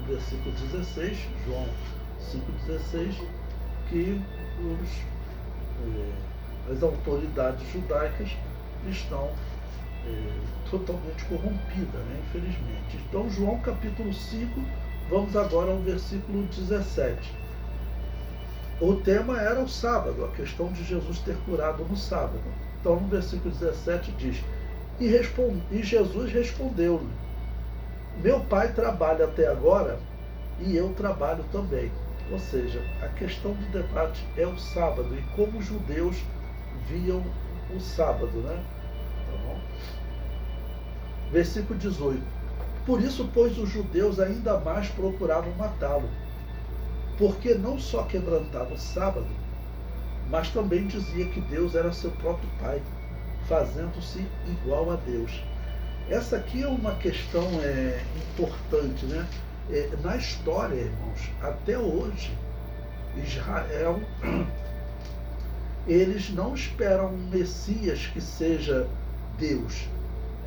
versículo 16, João 5,16, que as autoridades judaicas estão totalmente corrompidas, né, infelizmente. Então, João capítulo 5, vamos agora ao versículo 17. O tema era o sábado, a questão de Jesus ter curado no sábado. Então, no versículo 17 diz: E Jesus respondeu-lhe: Meu pai trabalha até agora e eu trabalho também. Ou seja, a questão do debate é o sábado e como os judeus viam o sábado, né? Tá bom? Versículo 18. Por isso, pois, os judeus ainda mais procuravam matá-lo, porque não só quebrantava o sábado, mas também dizia que Deus era seu próprio Pai, fazendo-se igual a Deus. Essa aqui é uma questão importante, né? Na história, irmãos, até hoje, Israel, eles não esperam um Messias que seja Deus.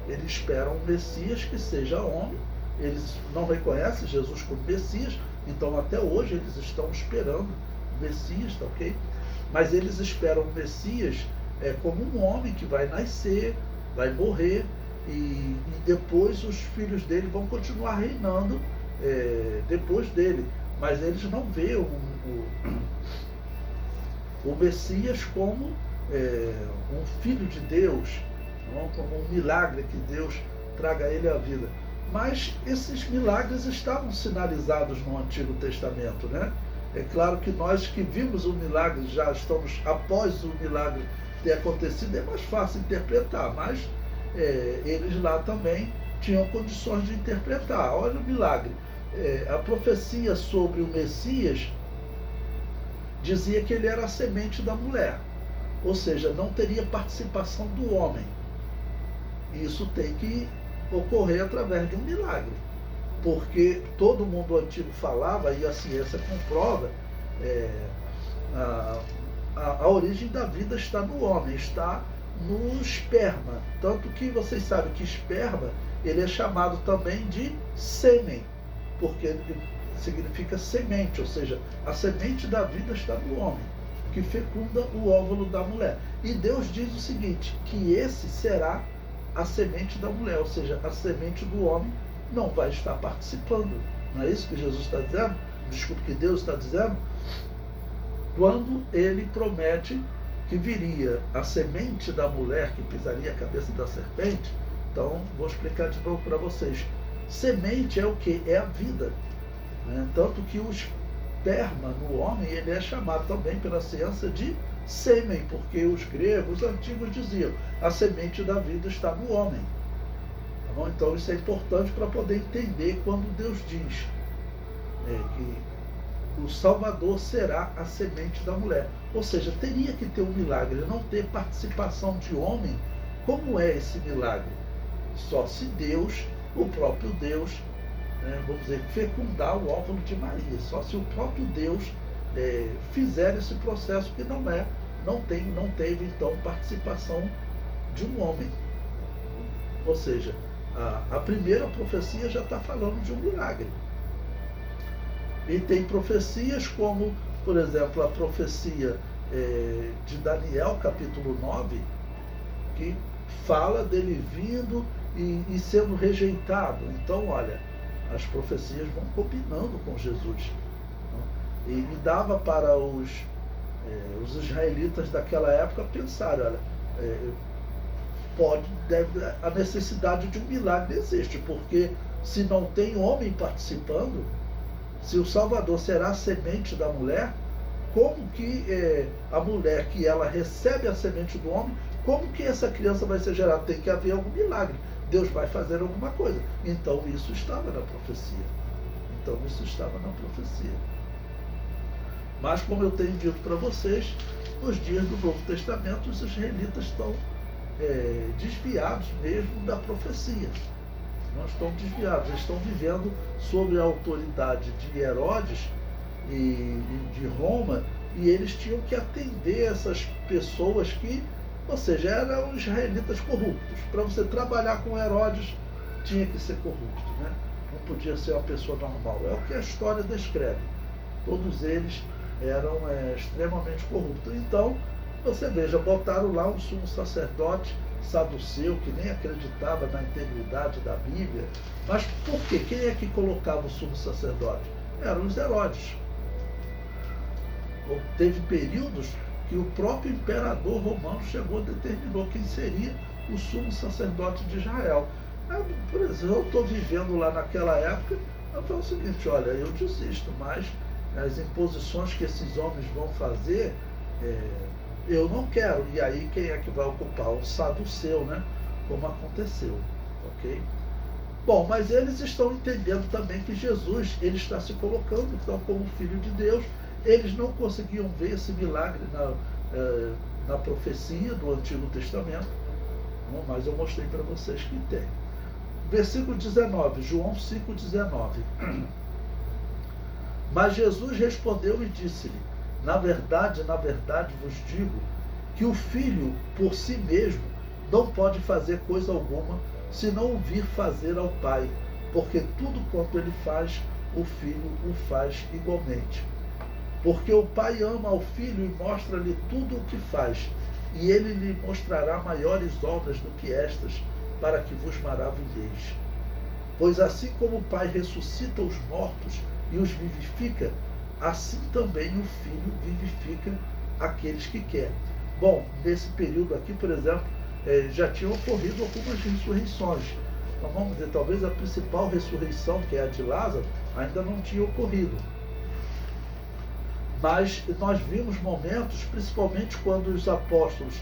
Eles esperam um Messias que seja homem. Eles não reconhecem Jesus como Messias, então até hoje eles estão esperando o Messias, tá ok? Mas eles esperam o Messias como um homem que vai nascer, vai morrer, e depois os filhos dele vão continuar reinando depois dele. Mas eles não veem o Messias como um filho de Deus, não como um milagre que Deus traga a ele à vida. Mas esses milagres estavam sinalizados no Antigo Testamento, né? É claro que nós que vimos o milagre, já estamos após o milagre ter acontecido, é mais fácil interpretar, mas eles lá também tinham condições de interpretar. Olha o milagre. A profecia sobre o Messias dizia que ele era a semente da mulher, ou seja, não teria participação do homem. Isso tem que ocorrer através de um milagre, porque todo mundo antigo falava, e a ciência comprova, a origem da vida está no homem, está no esperma. Tanto que vocês sabem que esperma, ele é chamado também de sêmen, porque significa semente, ou seja, a semente da vida está no homem, que fecunda o óvulo da mulher. E Deus diz o seguinte, que esse será a semente da mulher, ou seja, a semente do homem não vai estar participando. Não é isso que Jesus está dizendo? Desculpe, que Deus está dizendo? Quando ele promete que viria a semente da mulher que pisaria a cabeça da serpente. Então, vou explicar de novo para vocês. Semente é o que? É a vida. Tanto que o esperma no homem, ele é chamado também pela ciência de sêmen, porque os gregos antigos diziam, a semente da vida está no homem. Tá bom? Então isso é importante para poder entender quando Deus diz que o Salvador será a semente da mulher. Ou seja, teria que ter um milagre, não ter participação de homem. Como é esse milagre? Só se Deus, o próprio Deus, vamos dizer, fecundar o óvulo de Maria. Só se o próprio Deus fizer esse processo, que não teve então participação de um homem. Ou seja, a primeira profecia já está falando de um milagre. E tem profecias como, por exemplo, a profecia de Daniel, capítulo 9, que fala dele vindo e sendo rejeitado. Então, olha, as profecias vão combinando com Jesus. E dava para os israelitas daquela época pensar, olha, a necessidade de um milagre existe, porque se não tem homem participando, se o Salvador será a semente da mulher, como que a mulher que ela recebe a semente do homem, como que essa criança vai ser gerada? Tem que haver algum milagre. Deus vai fazer alguma coisa. Então isso estava na profecia. Mas como eu tenho dito para vocês, nos dias do Novo Testamento os israelitas estão desviados mesmo da profecia. Não estão desviados, eles estão vivendo sob a autoridade de Herodes e de Roma, e eles tinham que atender essas pessoas que, ou seja, eram israelitas corruptos. Para você trabalhar com Herodes, tinha que ser corrupto, né? Não podia ser uma pessoa normal. É o que a história descreve. Todos eles eram extremamente corruptos. Então, você veja, botaram lá um sumo sacerdote saduceu, que nem acreditava na integridade da Bíblia. Mas por quê? Quem é que colocava o sumo sacerdote? Eram os Herodes. Teve períodos que o próprio imperador romano chegou e determinou quem seria o sumo sacerdote de Israel. Por exemplo, eu estou vivendo lá naquela época, eu falo o seguinte, olha, eu desisto, mas as imposições que esses homens vão fazer, eu não quero. E aí quem é que vai ocupar? O saduceu, né? Como aconteceu, ok? Bom, mas eles estão entendendo também que Jesus, ele está se colocando então como Filho de Deus. Eles não conseguiam ver esse milagre na profecia do Antigo Testamento, mas eu mostrei para vocês que tem. Versículo 19, João 5,19. Mas Jesus respondeu e disse-lhe, na verdade vos digo, que o Filho por si mesmo não pode fazer coisa alguma, se não o vir fazer ao Pai, porque tudo quanto ele faz, o Filho o faz igualmente. Porque o Pai ama ao Filho e mostra-lhe tudo o que faz, e ele lhe mostrará maiores obras do que estas, para que vos maravilheis. Pois assim como o Pai ressuscita os mortos e os vivifica, assim também o Filho vivifica aqueles que quer. Bom, nesse período aqui, por exemplo, já tinham ocorrido algumas ressurreições. Então vamos dizer, talvez a principal ressurreição, que é a de Lázaro, ainda não tinha ocorrido. Mas nós vimos momentos, principalmente quando os apóstolos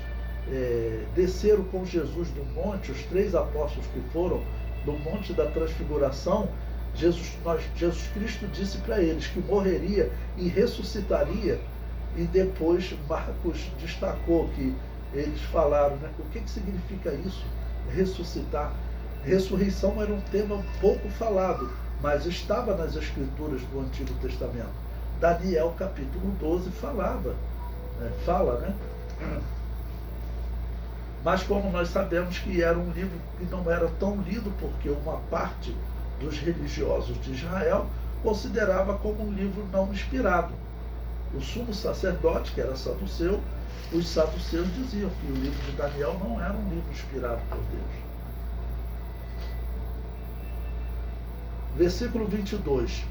desceram com Jesus do monte, os 3 apóstolos que foram do monte da transfiguração, Jesus Cristo disse para eles que morreria e ressuscitaria, e depois Marcos destacou que eles falaram, né? O que significa isso? Ressuscitar. Ressurreição era um tema pouco falado, mas estava nas escrituras do Antigo Testamento. Daniel capítulo 12 fala, né? Mas como nós sabemos que era um livro que não era tão lido, porque uma parte dos religiosos de Israel considerava como um livro não inspirado. O sumo sacerdote, que era saduceu, os saduceus diziam que o livro de Daniel não era um livro inspirado por Deus. Versículo 22.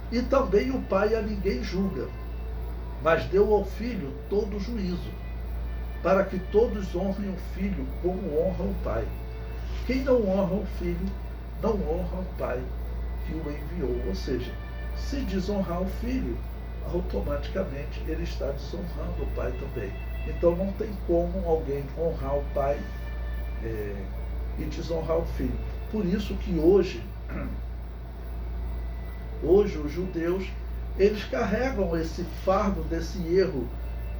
E também o Pai a ninguém julga, mas deu ao Filho todo o juízo, para que todos honrem o Filho como honram o Pai. Quem não honra o Filho, não honra o Pai que o enviou. Ou seja, se desonrar o Filho, automaticamente ele está desonrando o Pai também. Então não tem como alguém honrar o Pai e desonrar o Filho. Por isso que hoje os judeus, eles carregam esse fardo desse erro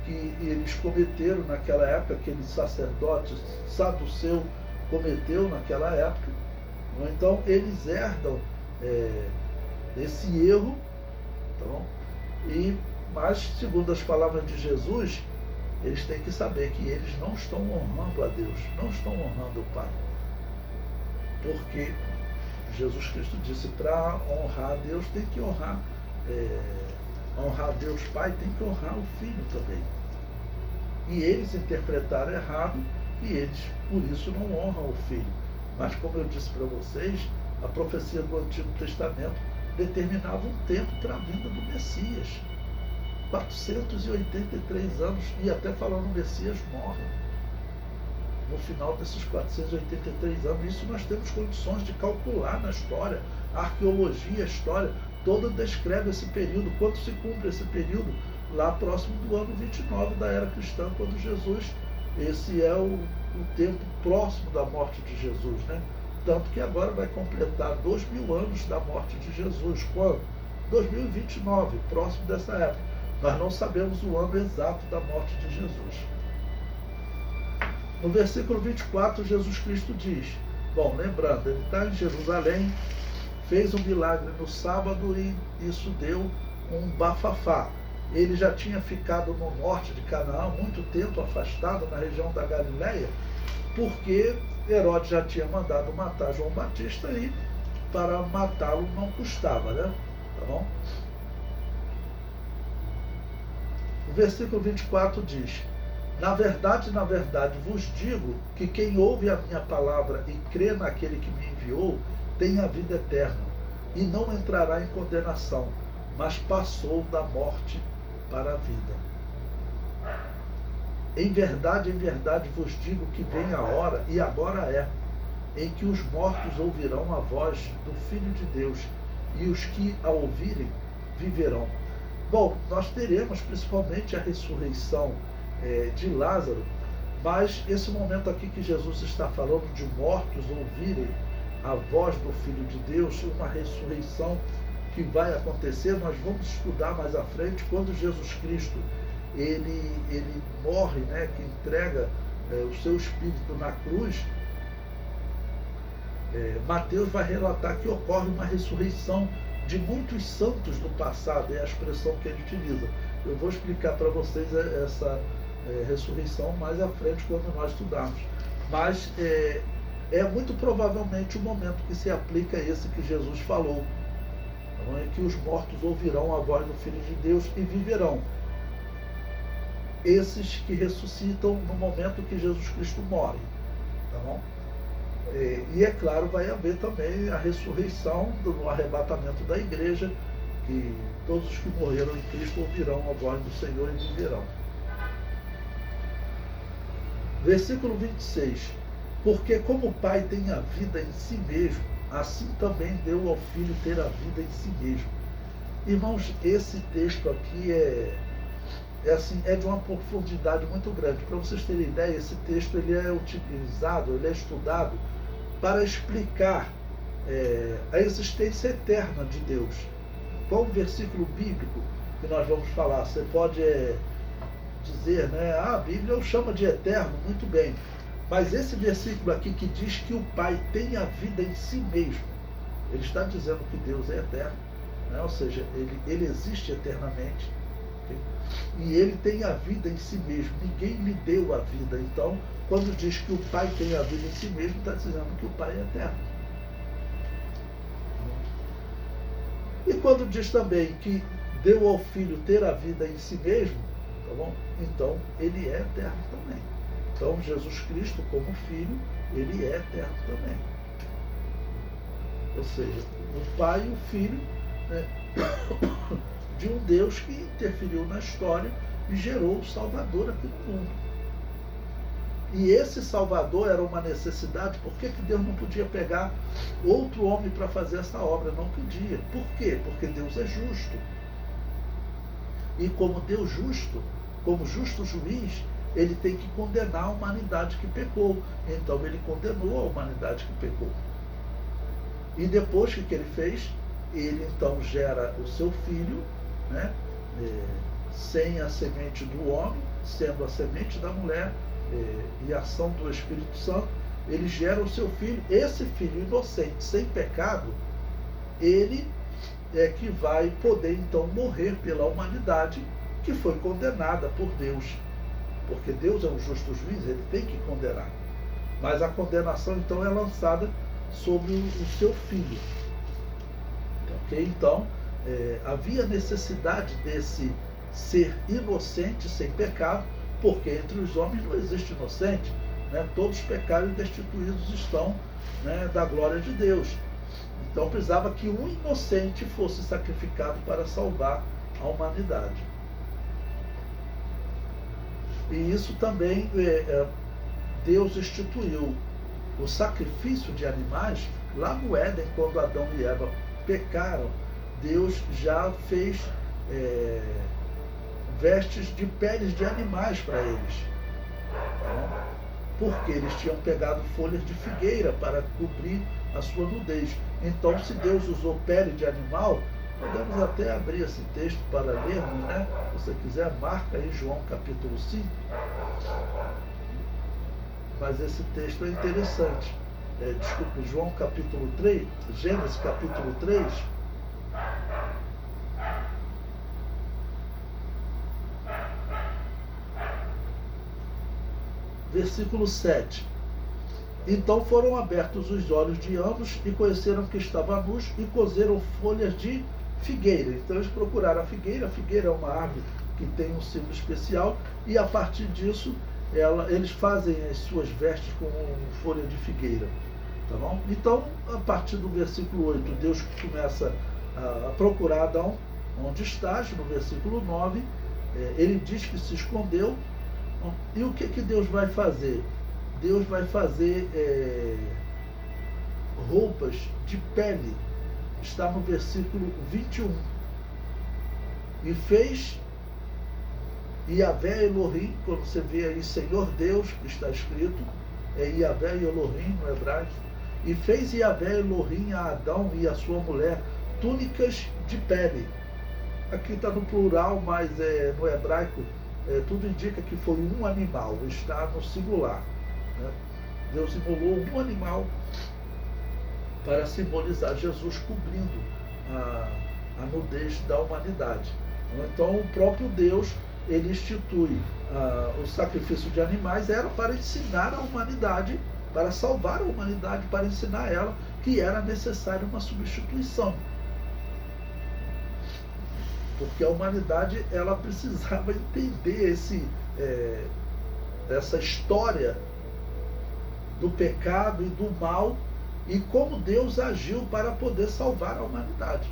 que eles cometeram naquela época, aquele sacerdote saduceu cometeu naquela época. Então eles herdam esse erro, então, mas segundo as palavras de Jesus, eles têm que saber que eles não estão honrando a Deus, não estão honrando o Pai. Porque Jesus Cristo disse, para honrar a Deus tem que honrar Deus Pai, tem que honrar o Filho também. E eles interpretaram errado, e eles, por isso, não honram o Filho. Mas, como eu disse para vocês, a profecia do Antigo Testamento determinava um tempo para a vinda do Messias. 483 anos, e até falando o Messias morre. No final desses 483 anos, isso nós temos condições de calcular na história. A arqueologia, a história, toda descreve esse período. Quando se cumpre esse período? Lá próximo do ano 29 da era cristã, quando Jesus, esse é o tempo próximo da morte de Jesus, né? Tanto que agora vai completar 2000 anos da morte de Jesus. Quando? 2029, próximo dessa época. Nós não sabemos o ano exato da morte de Jesus. No versículo 24, Jesus Cristo diz, bom, lembrando, ele está em Jerusalém, fez um milagre no sábado e isso deu um bafafá. Ele já tinha ficado no norte de Canaã, muito tempo afastado na região da Galileia, porque Herodes já tinha mandado matar João Batista e para matá-lo não custava, né? Tá bom? O versículo 24 diz: na verdade, vos digo que quem ouve a minha palavra e crê naquele que me enviou, tem a vida eterna, e não entrará em condenação, mas passou da morte para a vida. Em verdade, vos digo que vem a hora, e agora é, em que os mortos ouvirão a voz do Filho de Deus, e os que a ouvirem viverão. Bom, nós teremos principalmente a ressurreição de Lázaro, mas esse momento aqui que Jesus está falando de mortos ouvirem a voz do Filho de Deus, uma ressurreição que vai acontecer, nós vamos estudar mais à frente, quando Jesus Cristo ele morre, né, que entrega o seu espírito na cruz. Mateus vai relatar que ocorre uma ressurreição de muitos santos do passado, é a expressão que ele utiliza. Eu vou explicar para vocês essa ressurreição mais à frente quando nós estudarmos. Mas é muito provavelmente o momento que se aplica esse que Jesus falou, então, é que os mortos ouvirão a voz do Filho de Deus e viverão. Esses que ressuscitam no momento que Jesus Cristo morre, tá bom? E é claro, vai haver também a ressurreição no arrebatamento da igreja, que todos os que morreram em Cristo ouvirão a voz do Senhor e viverão. Versículo 26. Porque como o Pai tem a vida em si mesmo, assim também deu ao Filho ter a vida em si mesmo. Irmãos, esse texto aqui é de uma profundidade muito grande. Para vocês terem ideia, esse texto ele é utilizado, ele é estudado para explicar a existência eterna de Deus. Qual o versículo bíblico que nós vamos falar? Você pode dizer, né? A Bíblia o chama de eterno, muito bem. Mas esse versículo aqui que diz que o Pai tem a vida em si mesmo, ele está dizendo que Deus é eterno, né? Ou seja, ele existe eternamente, okay? E ele tem a vida em si mesmo, ninguém lhe deu a vida. Então, quando diz que o Pai tem a vida em si mesmo, está dizendo que o Pai é eterno. E quando diz também que deu ao Filho ter a vida em si mesmo, tá bom? Então, ele é eterno também. Então, Jesus Cristo, como Filho, ele é eterno também. Ou seja, o Pai e o Filho, né, de um Deus que interferiu na história e gerou o Salvador aqui no mundo. E esse Salvador era uma necessidade. Por que Deus não podia pegar outro homem para fazer essa obra? Não podia. Por quê? Porque Deus é justo. E como Deus justo, como justo juiz, ele tem que condenar a humanidade que pecou. Então ele condenou a humanidade que pecou. E depois que ele fez, ele então gera o seu filho, né, sem a semente do homem, sendo a semente da mulher, e a ação do Espírito Santo, ele gera o seu filho. Esse filho inocente, sem pecado, ele é que vai poder então morrer pela humanidade que foi condenada por Deus. Porque Deus é um justo juiz, ele tem que condenar. Mas a condenação então é lançada sobre o seu filho. Okay? Então, havia necessidade desse ser inocente, sem pecado, porque entre os homens não existe inocente, né? Todos pecaram e destituídos estão, né, da glória de Deus. Então precisava que um inocente fosse sacrificado para salvar a humanidade. E isso também Deus instituiu o sacrifício de animais lá no Éden, quando Adão e Eva pecaram. Deus já fez vestes de peles de animais para eles, porque eles tinham pegado folhas de figueira para cobrir a sua nudez. Então, se Deus usou pele de animal, podemos até abrir esse texto para lermos, né? Se você quiser, marca aí João capítulo 5. Mas esse texto é interessante. Desculpe, João capítulo 3, Gênesis capítulo 3. Versículo 7. Então foram abertos os olhos de ambos e conheceram que estavam nus e cozeram folhas de figueira. Então eles procuraram a figueira é uma árvore que tem um símbolo especial, e a partir disso eles fazem as suas vestes com folha de figueira. Tá bom? Então, a partir do versículo 8, Deus começa a procurar Adão, onde estás, no versículo 9, ele diz que se escondeu. E o que Deus vai fazer? Deus vai fazer roupas de pele. Está no versículo 21. E fez Yahvé Elohim, quando você vê aí Senhor Deus, que está escrito, é Yahvé Elohim no hebraico. E fez Yahvé Elohim a Adão e a sua mulher túnicas de pele. Aqui está no plural, mas no hebraico tudo indica que foi um animal, está no singular. Né? Deus imolou um animal para simbolizar Jesus cobrindo a nudez da humanidade. Então o próprio Deus, ele institui o sacrifício de animais, era para ensinar a humanidade, para salvar a humanidade, para ensinar ela que era necessária uma substituição. Porque a humanidade, ela precisava entender essa história do pecado e do mal, e como Deus agiu para poder salvar a humanidade.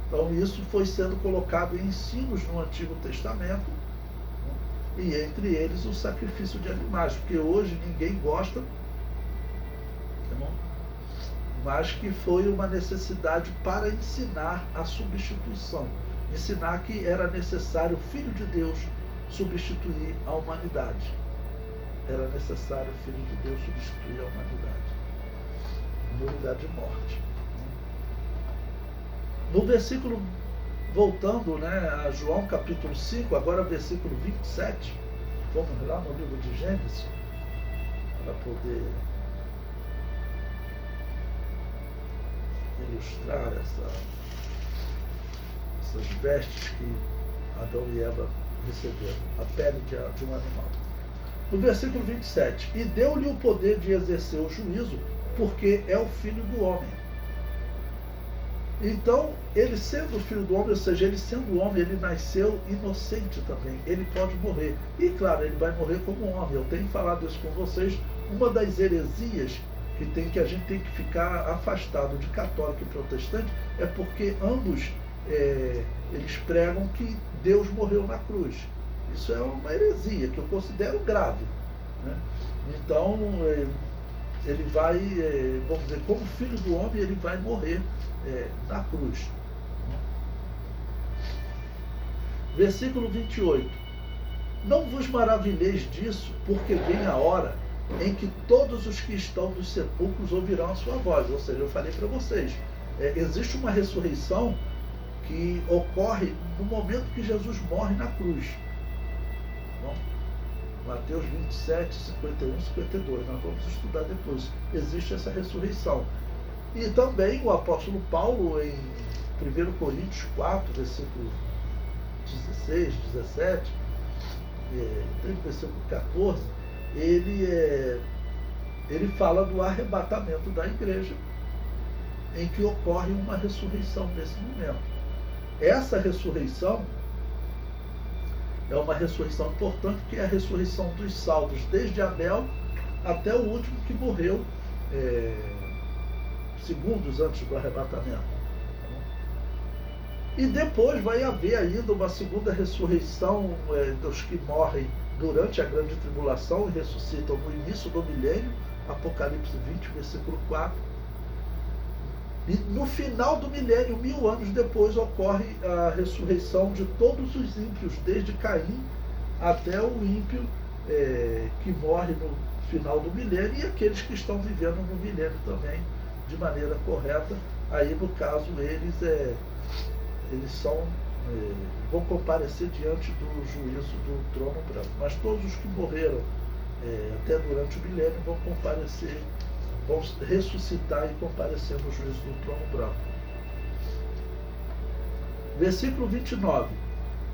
Então isso foi sendo colocado em ensinos no Antigo Testamento, e entre eles o sacrifício de animais, porque hoje ninguém gosta, tá bom? Mas que foi uma necessidade para ensinar a substituição, ensinar que era necessário o Filho de Deus substituir a humanidade. Era necessário o Filho de Deus substituir a humanidade no lugar de morte. No versículo, voltando, né, a João capítulo 5, agora versículo 27, vamos lá no livro de Gênesis, para poder ilustrar essas vestes que Adão e Eva receberam, a pele de um animal. No versículo 27, e deu-lhe o poder de exercer o juízo, porque é o Filho do homem. Então, ele sendo o Filho do homem, ou seja, ele sendo homem, ele nasceu inocente também. Ele pode morrer. E claro, ele vai morrer como homem. Eu tenho falado isso com vocês. Uma das heresias que a gente tem que ficar afastado de católico e protestante é porque ambos eles pregam que Deus morreu na cruz. Isso é uma heresia que eu considero grave, né? Então, ele vai, vamos dizer, como Filho do homem, ele vai morrer na cruz. Versículo 28. Não vos maravilheis disso, porque vem a hora em que todos os que estão nos sepulcros ouvirão a sua voz. Ou seja, eu falei para vocês, existe uma ressurreição que ocorre no momento que Jesus morre na cruz. Bom, Mateus 27, 51, 52, nós vamos estudar depois. Existe essa ressurreição. E também o apóstolo Paulo, em 1 Coríntios 4, versículo 16, 17, versículo 14, ele fala do arrebatamento da igreja, em que ocorre uma ressurreição nesse momento. Essa ressurreição é uma ressurreição importante, que é a ressurreição dos salvos, desde Abel até o último que morreu segundos antes do arrebatamento. E depois vai haver ainda uma segunda ressurreição dos que morrem durante a grande tribulação e ressuscitam no início do milênio, Apocalipse 20, versículo 4. E no final do milênio, 1000 anos depois, ocorre a ressurreição de todos os ímpios, desde Caim até o ímpio que morre no final do milênio, e aqueles que estão vivendo no milênio também de maneira correta. Aí, no caso, eles vão comparecer diante do juízo do trono branco. Mas todos os que morreram até durante o milênio vão comparecer, vão ressuscitar e comparecer no juízo do trono branco. Versículo 29.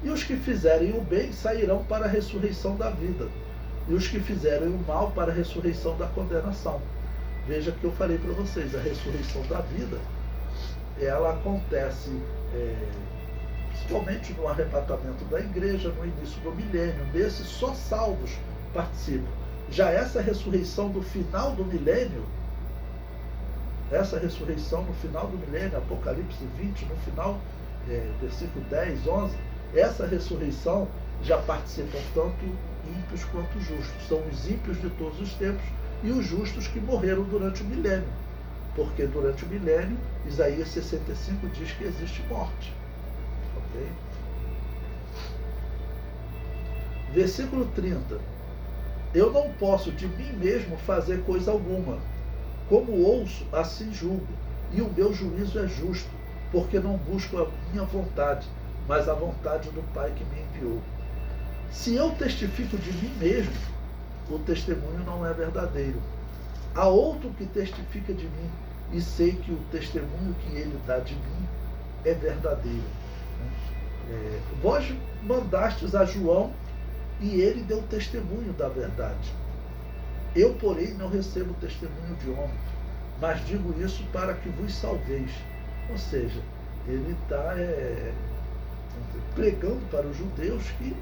E os que fizerem o bem sairão para a ressurreição da vida, e os que fizerem o mal para a ressurreição da condenação. Veja que eu falei para vocês, a ressurreição da vida, ela acontece principalmente no arrebatamento da igreja, no início do milênio. Desses só salvos participam. Já essa ressurreição do final do milênio, essa ressurreição no final do milênio, Apocalipse 20, no final, versículo 10, 11, essa ressurreição já participam tanto ímpios quanto justos. São os ímpios de todos os tempos e os justos que morreram durante o milênio. Porque durante o milênio, Isaías 65 diz que existe morte. Ok? Versículo 30. Eu não posso de mim mesmo fazer coisa alguma. Como ouço, assim julgo, e o meu juízo é justo, porque não busco a minha vontade, mas a vontade do Pai que me enviou. Se eu testifico de mim mesmo, o testemunho não é verdadeiro. Há outro que testifica de mim, e sei que o testemunho que ele dá de mim é verdadeiro. Vós mandastes a João, e ele deu testemunho da verdade. Eu, porém, não recebo testemunho de homem, mas digo isso para que vos salveis. Ou seja, ele está pregando para os judeus que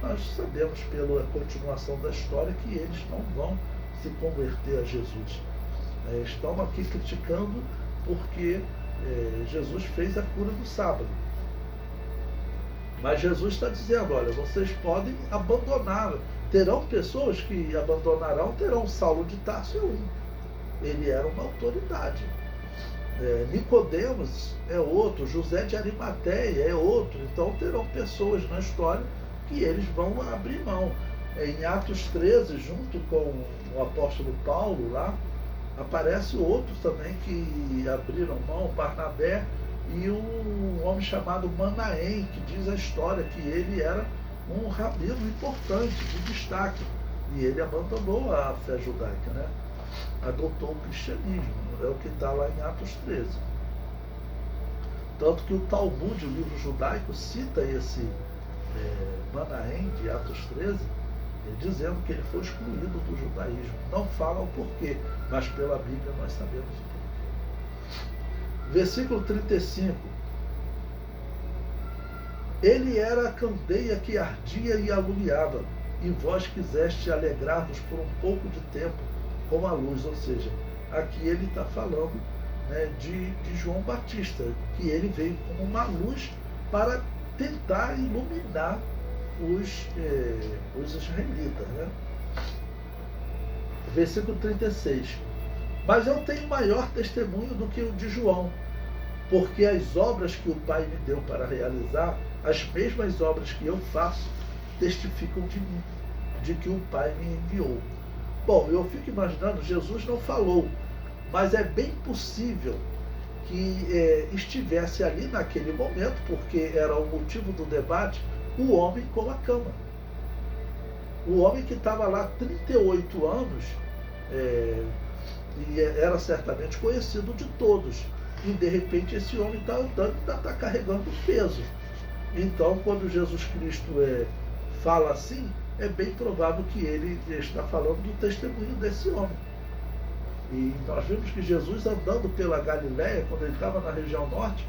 nós sabemos pela continuação da história que eles não vão se converter a Jesus. Estão aqui criticando porque Jesus fez a cura do sábado. Mas Jesus está dizendo, olha, vocês podem abandonar. Terão pessoas que abandonarão, terão Saulo de Tarso. Ele era uma autoridade. Nicodemos é outro, José de Arimateia é outro. Então terão pessoas na história que eles vão abrir mão. Em Atos 13, junto com o apóstolo Paulo lá, aparece outros também que abriram mão, Barnabé e um homem chamado Manaém, que diz a história que ele era um rabino importante, de destaque, e ele abandonou a fé judaica, né? Adotou o cristianismo, é o que está lá em Atos 13. Tanto que o Talmud, o livro judaico, cita esse Manaém de Atos 13, dizendo que ele foi excluído do judaísmo. Não fala o porquê, mas pela Bíblia nós sabemos o porquê. Versículo 35. Ele era a candeia que ardia e alumiava, e vós quiseste alegrar-vos por um pouco de tempo com a luz. Ou seja, aqui ele está falando, né, de João Batista, que ele veio como uma luz para tentar iluminar os israelitas, né? Versículo 36. Mas eu tenho maior testemunho do que o de João, porque as obras que o Pai me deu para realizar, as mesmas obras que eu faço, testificam de mim, de que o Pai me enviou. Bom, eu fico imaginando, Jesus não falou, mas é bem possível que estivesse ali naquele momento, porque era o motivo do debate, o homem com a cama. O homem que estava lá 38 anos, e era certamente conhecido de todos, e de repente esse homem está andando e está carregando peso. Então, quando Jesus Cristo fala assim, é bem provável que ele está falando do testemunho desse homem. E nós vimos que Jesus, andando pela Galiléia, quando ele estava na região norte,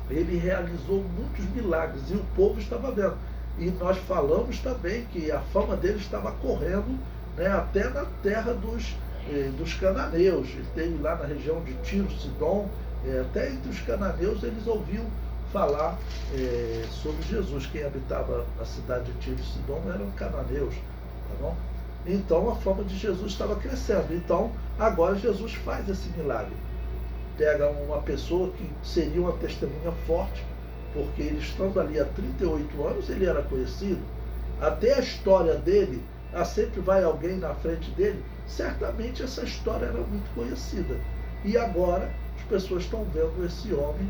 ele realizou muitos milagres e o povo estava vendo. E nós falamos também que a fama dele estava correndo, né, até na terra dos cananeus. Ele esteve lá na região de Tiro, Sidom, até entre os cananeus eles ouviam falar sobre Jesus. Quem habitava a cidade de Tiro e Sidom eram cananeus, tá bom? Então a fama de Jesus estava crescendo. Então agora Jesus faz esse milagre. Pega uma pessoa que seria uma testemunha forte, porque ele estando ali há 38 anos, ele era conhecido. Até a história dele, sempre vai alguém na frente dele, certamente essa história era muito conhecida. E agora as pessoas estão vendo esse homem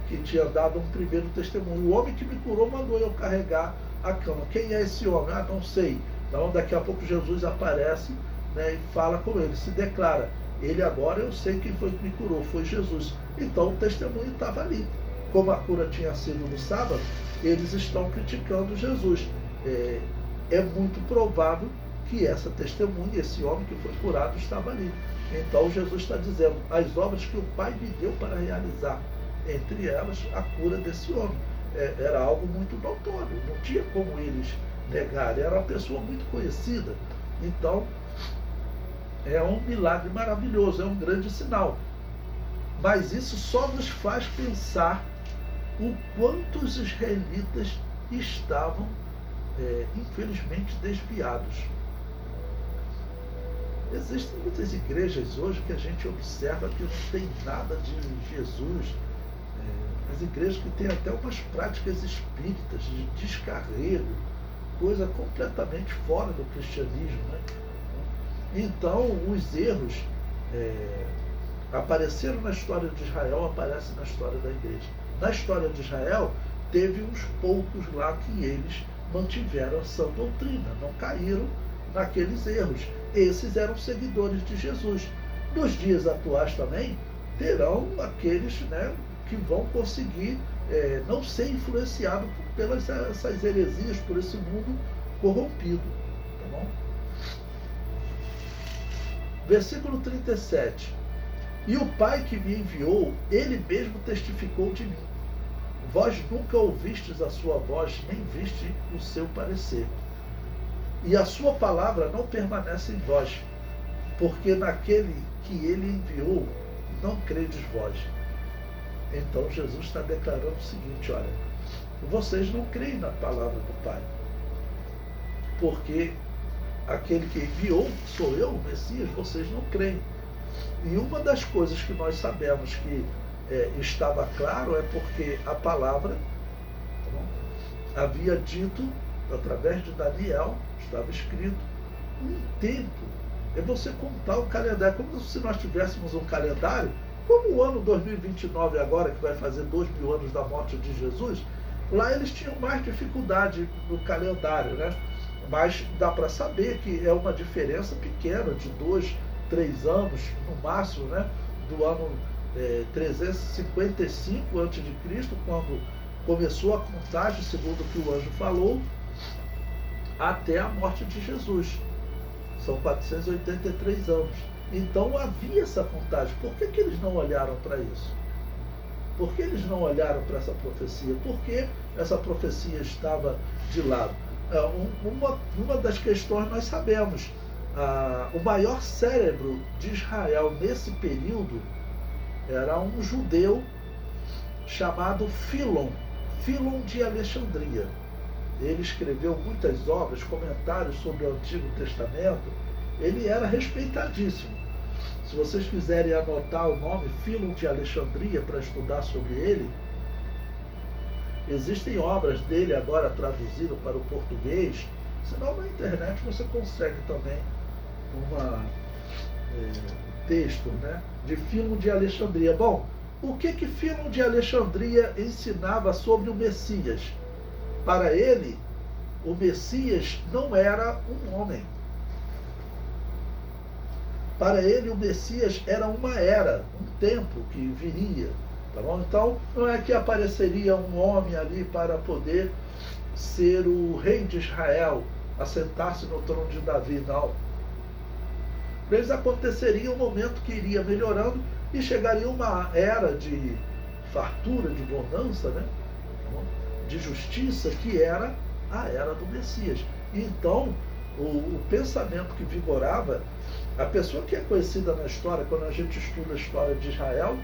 que tinha dado um primeiro testemunho. O homem que me curou mandou eu carregar a cama. Quem é esse homem? Ah, não sei. Então daqui a pouco Jesus aparece, né, e fala com ele, se declara. Ele agora, eu sei quem foi que me curou, foi Jesus. Então o testemunho estava ali. Como a cura tinha sido no sábado, eles estão criticando Jesus. é muito provável que essa testemunha, esse homem que foi curado, estava ali. Então Jesus está dizendo, as obras que o Pai me deu para realizar, entre elas a cura desse homem. Era algo muito notório, não tinha como eles negarem, era uma pessoa muito conhecida. Então, é um milagre maravilhoso, é um grande sinal. Mas isso só nos faz pensar o quanto os israelitas estavam, infelizmente, desviados. Existem muitas igrejas hoje que a gente observa que não tem nada de Jesus. As igrejas que têm até umas práticas espíritas, de descarrego, coisa completamente fora do cristianismo, né? Então, os erros apareceram na história de Israel, aparecem na história da igreja. Na história de Israel, teve uns poucos lá que eles mantiveram a sã doutrina, não caíram naqueles erros. Esses eram seguidores de Jesus. Nos dias atuais também, terão aqueles, né, que vão conseguir não ser influenciados pelas essas heresias, por esse mundo corrompido. Tá bom? Versículo 37. E o Pai que me enviou, ele mesmo testificou de mim. Vós nunca ouvistes a sua voz, nem viste o seu parecer. E a sua palavra não permanece em vós, porque naquele que ele enviou, não credes vós. Então Jesus está declarando o seguinte, olha, vocês não creem na palavra do Pai, porque aquele que enviou, sou eu, o Messias, vocês não creem. E uma das coisas que nós sabemos que estava claro é porque a palavra havia dito, através de Daniel, estava escrito, um tempo. É você contar o calendário, como se nós tivéssemos um calendário, como o ano 2029 agora, que vai fazer 2000 anos da morte de Jesus, lá eles tinham mais dificuldade no calendário, né? Mas dá para saber que é uma diferença pequena, de 2, 3 anos no máximo, né? Do ano 355 a.C., quando começou a contagem, segundo o que o anjo falou, até a morte de Jesus. São 483 anos. Então havia essa contagem. Por que eles não olharam para isso? Por que eles não olharam para essa profecia? Por que essa profecia estava de lado? Uma das questões nós sabemos. O maior cérebro de Israel nesse período era um judeu chamado Filon de Alexandria. Ele escreveu muitas obras, comentários sobre o Antigo Testamento. Ele era respeitadíssimo. Se vocês quiserem anotar o nome Filon de Alexandria para estudar sobre ele, existem obras dele agora traduzidas para o português. Senão na internet você consegue também texto, né, de Filon de Alexandria. Bom, o que Filon de Alexandria ensinava sobre o Messias? Para ele, o Messias não era um homem. Para ele, o Messias era uma era, um tempo que viria. Tá bom? Então, não é que apareceria um homem ali para poder ser o rei de Israel, assentar-se no trono de Davi, não. Para eles aconteceria um momento que iria melhorando e chegaria uma era de fartura, de bonança, né? De justiça, que era a era do Messias. Então, o pensamento que vigorava, a pessoa que é conhecida na história, quando a gente estuda a história de Israel,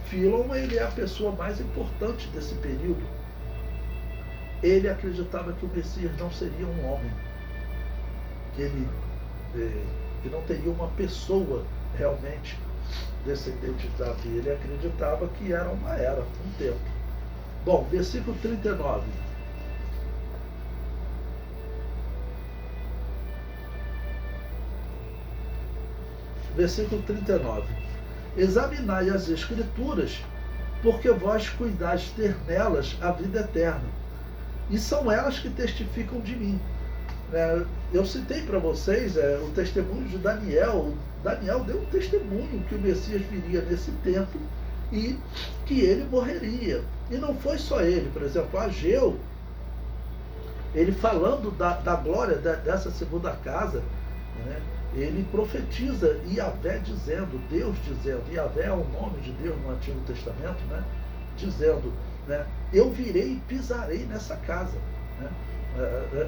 Filon, ele é a pessoa mais importante desse período. Ele acreditava que o Messias não seria um homem, que não teria uma pessoa realmente descendente de Davi. Ele acreditava que era uma era, um tempo. Bom, versículo 39. Versículo 39. Examinai as Escrituras, porque vós cuidais ter nelas a vida eterna, e são elas que testificam de mim. Eu citei para vocês o testemunho de Daniel. Daniel deu um testemunho que o Messias viria nesse tempo e que ele morreria. E não foi só ele, por exemplo, Ageu, ele falando da glória dessa segunda casa, né? Ele profetiza Yahvé dizendo, Deus dizendo, Yahvé é o nome de Deus no Antigo Testamento, né? Dizendo, né? Eu virei e pisarei nessa casa, né?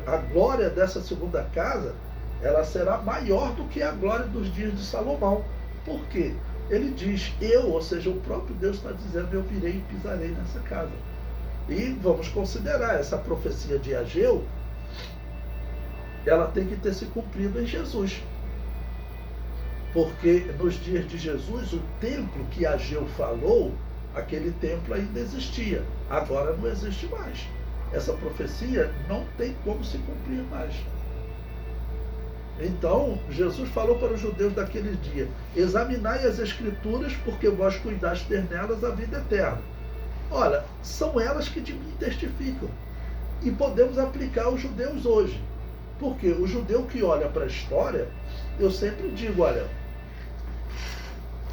A glória dessa segunda casa, ela será maior do que a glória dos dias de Salomão. Por quê? Ele diz, ou seja, o próprio Deus está dizendo, eu virei e pisarei nessa casa. E vamos considerar essa profecia de Ageu, ela tem que ter se cumprido em Jesus. Porque nos dias de Jesus, o templo que Ageu falou, aquele templo ainda existia. Agora não existe mais. Essa profecia não tem como se cumprir mais. Então, Jesus falou para os judeus daquele dia, examinai as Escrituras, porque vós cuidaste ter nelas a vida eterna. Olha, são elas que de mim testificam. E podemos aplicar aos judeus hoje. Porque o judeu que olha para a história, eu sempre digo, olha,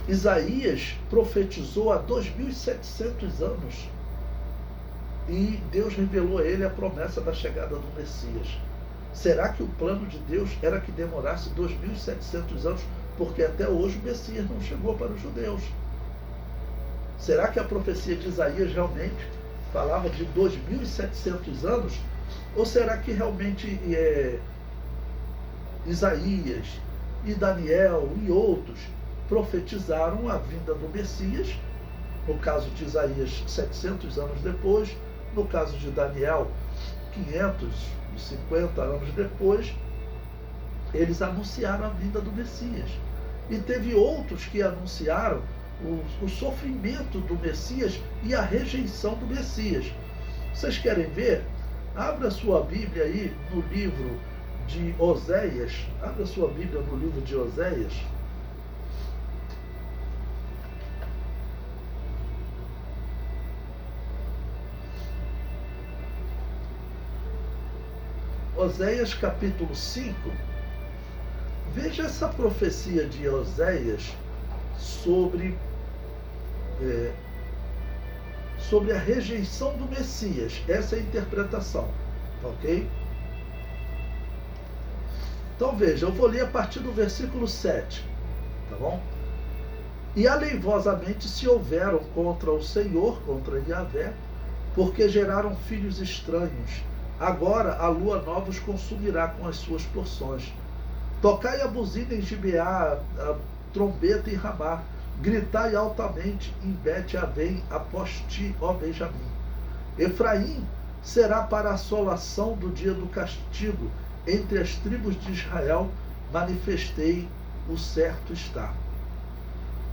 Isaías profetizou há 2700 anos e Deus revelou a ele a promessa da chegada do Messias. Será que o plano de Deus era que demorasse 2700 anos? Porque até hoje o Messias não chegou para os judeus. Será que a profecia de Isaías realmente falava de 2700 anos? Ou será que realmente Isaías e Daniel e outros profetizaram a vinda do Messias? No caso de Isaías, 700 anos depois. No caso de Daniel, 550 anos depois, eles anunciaram a vinda do Messias. E teve outros que anunciaram o sofrimento do Messias e a rejeição do Messias. Vocês querem ver? Abra sua Bíblia aí no livro de Oséias. Abra sua Bíblia no livro de Oséias. Oséias capítulo 5, veja essa profecia de Oséias sobre a rejeição do Messias. Essa é a interpretação, ok? Então veja, eu vou ler a partir do versículo 7, tá bom? E aleivosamente se houveram contra o Senhor, contra Yahvé, porque geraram filhos estranhos. Agora a lua nova os consumirá com as suas porções. Tocai a buzina em Gibeá, a trombeta em Ramá. Gritai altamente em Bet-Avém após ti, ó Benjamim. Efraim será para a assolação do dia do castigo. Entre as tribos de Israel manifestei o certo está.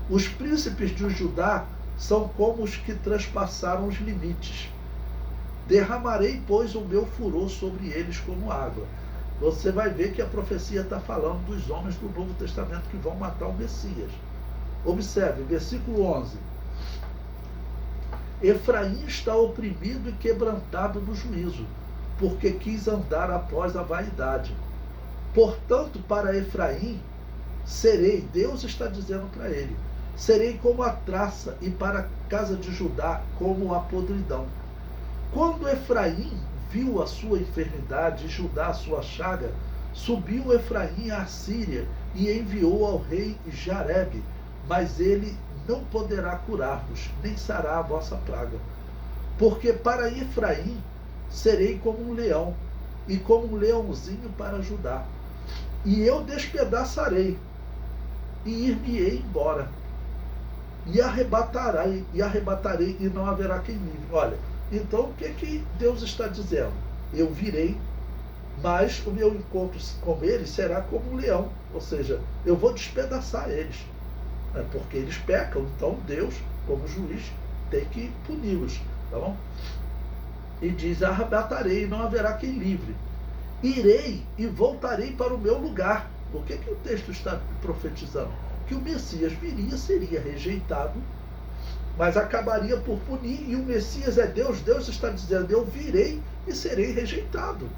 Os príncipes de Judá são como os que transpassaram os limites. Derramarei, pois, o meu furor sobre eles como água. Você vai ver que a profecia está falando dos homens do Novo Testamento que vão matar o Messias. Observe, versículo 11. Efraim está oprimido e quebrantado no juízo, porque quis andar após a vaidade. Portanto, para Efraim serei, Deus está dizendo para ele, serei como a traça, e para a casa de Judá como a podridão. Quando Efraim viu a sua enfermidade e Judá a sua chaga, subiu Efraim à Síria e enviou ao rei Jarebe, mas ele não poderá curar-vos, nem sarar a vossa praga. Porque para Efraim serei como um leão, e como um leãozinho para Judá. E eu despedaçarei, e ir-me-ei embora, e arrebatarei, e não haverá quem livre. Olha, então o que Deus está dizendo? Eu virei, mas o meu encontro com eles será como um leão, ou seja, eu vou despedaçar eles, né? Porque eles pecam, então Deus, como juiz, tem que puni-los, tá bom? E diz, arrebatarei e não haverá quem livre. Irei e voltarei para o meu lugar. O que o texto está profetizando? Que o Messias viria, seria rejeitado, mas acabaria por punir, e o Messias é Deus. Deus está dizendo, eu virei e serei rejeitado.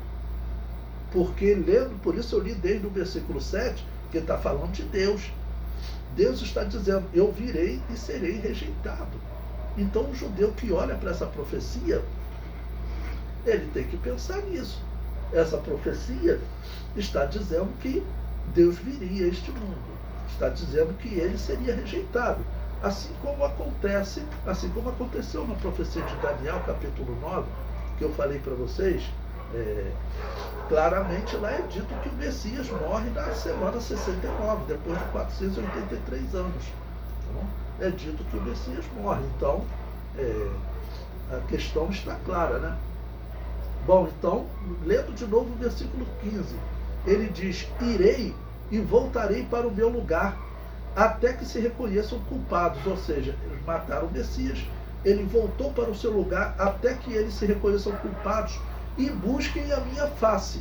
Porque lendo, por isso eu li desde o versículo 7, que está falando de Deus. Deus está dizendo, eu virei e serei rejeitado. Então o judeu que olha para essa profecia, ele tem que pensar nisso. Essa profecia está dizendo que Deus viria a este mundo. Está dizendo que ele seria rejeitado. Assim como aconteceu na profecia de Daniel, capítulo 9, que eu falei para vocês, claramente lá é dito que o Messias morre na semana 69, depois de 483 anos. Então, é dito que o Messias morre. Então, a questão está clara, né? Bom, então, lendo de novo o versículo 15, ele diz: irei e voltarei para o meu lugar, até que se reconheçam culpados. Ou seja, eles mataram o Messias, ele voltou para o seu lugar até que eles se reconheçam culpados e busquem a minha face.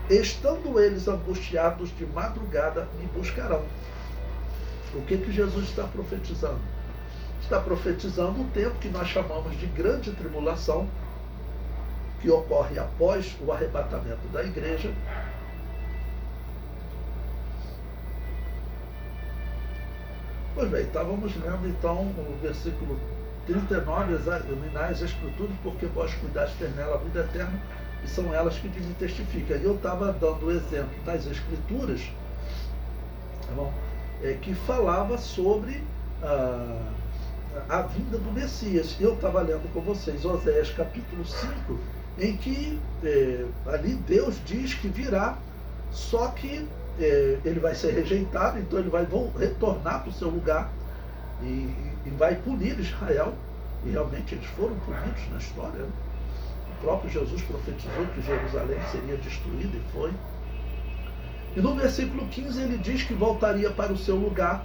Estando eles angustiados de madrugada, me buscarão. O que Jesus está profetizando? Está profetizando o tempo que nós chamamos de grande tribulação, que ocorre após o arrebatamento da igreja. Pois bem, estávamos lendo então o versículo 39, examinar as Escrituras, porque vós cuidaste ter nela a vida eterna, e são elas que de mim testificam. E eu estava dando o exemplo das Escrituras, tá bom? Que falava sobre a vinda do Messias. Eu estava lendo com vocês Oséias capítulo 5, em que ali Deus diz que virá, só que ele vai ser rejeitado, então ele vai retornar para o seu lugar e vai punir Israel. E realmente eles foram punidos na história, né? O próprio Jesus profetizou que Jerusalém seria destruída e foi. E no versículo 15 ele diz que voltaria para o seu lugar,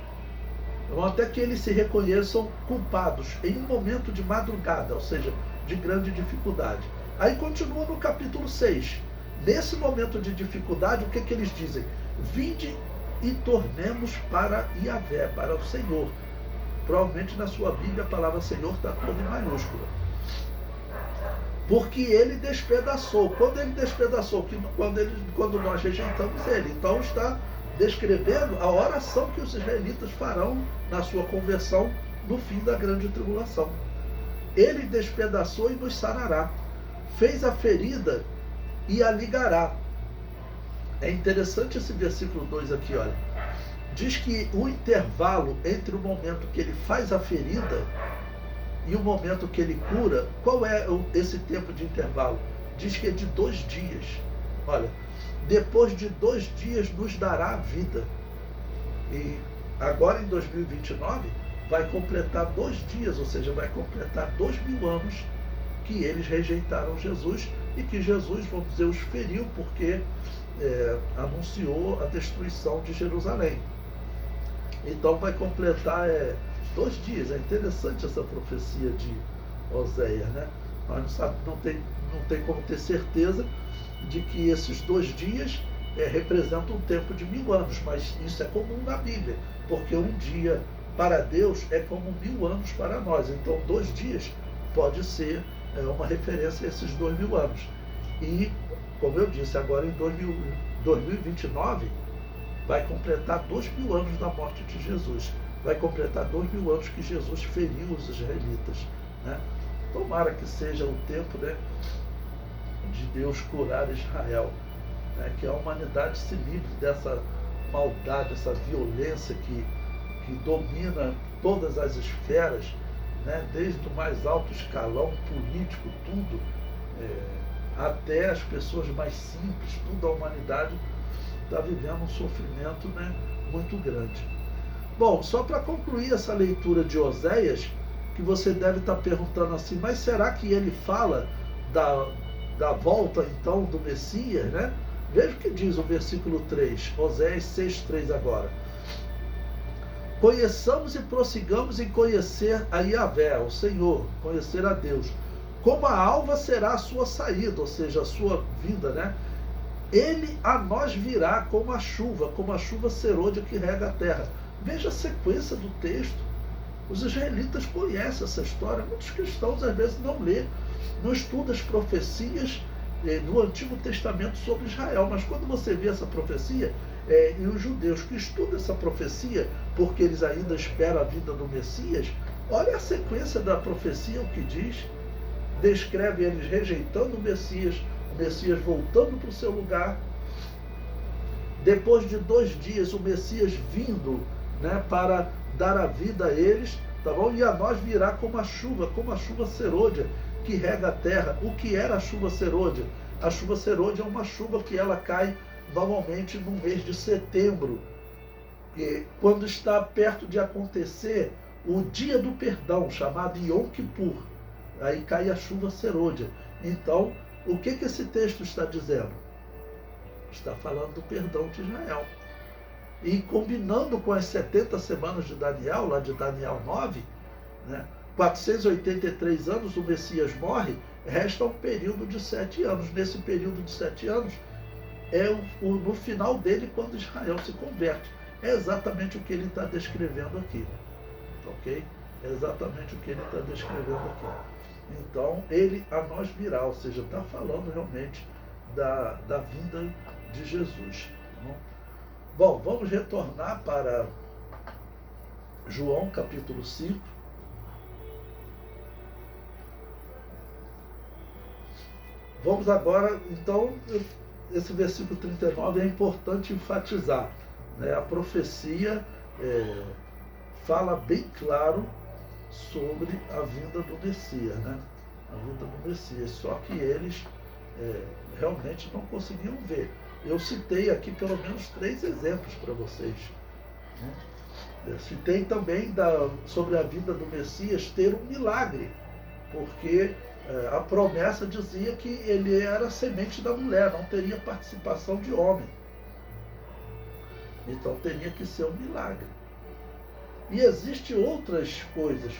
até que eles se reconheçam culpados em um momento de madrugada, ou seja, de grande dificuldade. Aí continua no capítulo 6. Nesse momento de dificuldade, o que eles dizem? Vinde e tornemos para Yahvé, para o Senhor. Provavelmente na sua Bíblia a palavra Senhor está toda em maiúscula. Porque ele despedaçou. Quando ele despedaçou? Quando nós rejeitamos ele. Então está descrevendo a oração que os israelitas farão na sua conversão no fim da grande tribulação. Ele despedaçou e nos sarará. Fez a ferida e a ligará. É interessante esse versículo 2 aqui, olha. Diz que o intervalo entre o momento que ele faz a ferida e o momento que ele cura, qual é esse tempo de intervalo? Diz que é de 2 dias. Olha, depois de 2 dias nos dará a vida. E agora em 2029 vai completar 2 dias, ou seja, vai completar 2000 anos que eles rejeitaram Jesus e que Jesus, vamos dizer, os feriu porque anunciou a destruição de Jerusalém. Então vai completar 2 dias. É interessante essa profecia de Oséias, né? Nós não tem como ter certeza de que esses 2 dias representam um tempo de 1000 anos, mas isso é comum na Bíblia, porque um dia para Deus é como 1000 anos para nós. Então 2 dias pode ser uma referência a esses 2000 anos. E, como eu disse, agora em 2029 vai completar 2000 anos da morte de Jesus. Vai completar 2000 anos que Jesus feriu os israelitas, né? Tomara que seja o tempo, né, de Deus curar Israel, né? Que a humanidade se livre dessa maldade, essa violência que domina todas as esferas, né? Desde o mais alto escalão político, tudo, até as pessoas mais simples, toda a humanidade está vivendo um sofrimento, né, muito grande. Bom, só para concluir essa leitura de Oséias, que você deve estar perguntando assim, mas será que ele fala da volta então do Messias, né? Veja o que diz o versículo 3, Oséias 6,3 agora. Conheçamos e prossigamos em conhecer a Yahvé, o Senhor, conhecer a Deus. Como a alva será a sua saída, ou seja, a sua vinda, né? Ele a nós virá como a chuva serôdia que rega a terra. Veja a sequência do texto. Os israelitas conhecem essa história. Muitos cristãos às vezes não lê, não estudam as profecias do Antigo Testamento sobre Israel. Mas quando você vê essa profecia, e os judeus que estudam essa profecia, porque eles ainda esperam a vinda do Messias, olha a sequência da profecia, o que diz. Descreve eles rejeitando o Messias, Messias voltando para o seu lugar. Depois de 2 dias, o Messias vindo, né, para dar a vida a eles, tá bom? E a nós virá como a chuva serôdia que rega a terra. O que era a chuva serôdia? A chuva serôdia é uma chuva que ela cai normalmente no mês de setembro, e quando está perto de acontecer o dia do perdão, chamado Yom Kippur. Aí cai a chuva serôdia. Então, o que esse texto está dizendo? Está falando do perdão de Israel. E combinando com as 70 semanas de Daniel, lá de Daniel 9, né, 483 anos o Messias morre, resta um período de 7 anos. Nesse período de 7 anos, é no final dele quando Israel se converte. É exatamente o que ele está descrevendo aqui. Ok? É exatamente o que ele está descrevendo aqui. Então, ele a nós virá, ou seja, está falando realmente da vinda de Jesus. Tá bom, vamos retornar para João capítulo 5. Vamos agora, então, esse versículo 39 é importante enfatizar, né? A profecia fala bem claro sobre a vinda do Messias, né? A vinda do Messias, só que eles realmente não conseguiam ver. Eu citei aqui pelo menos 3 exemplos para vocês, né? Eu citei também sobre a vinda do Messias ter um milagre, porque a promessa dizia que ele era semente da mulher, não teria participação de homem. Então teria que ser um milagre. E existem outras coisas,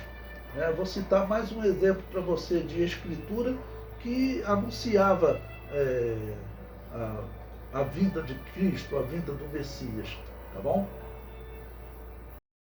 né? Vou citar mais um exemplo para você de escritura que anunciava a vinda de Cristo, a vinda do Messias, tá bom?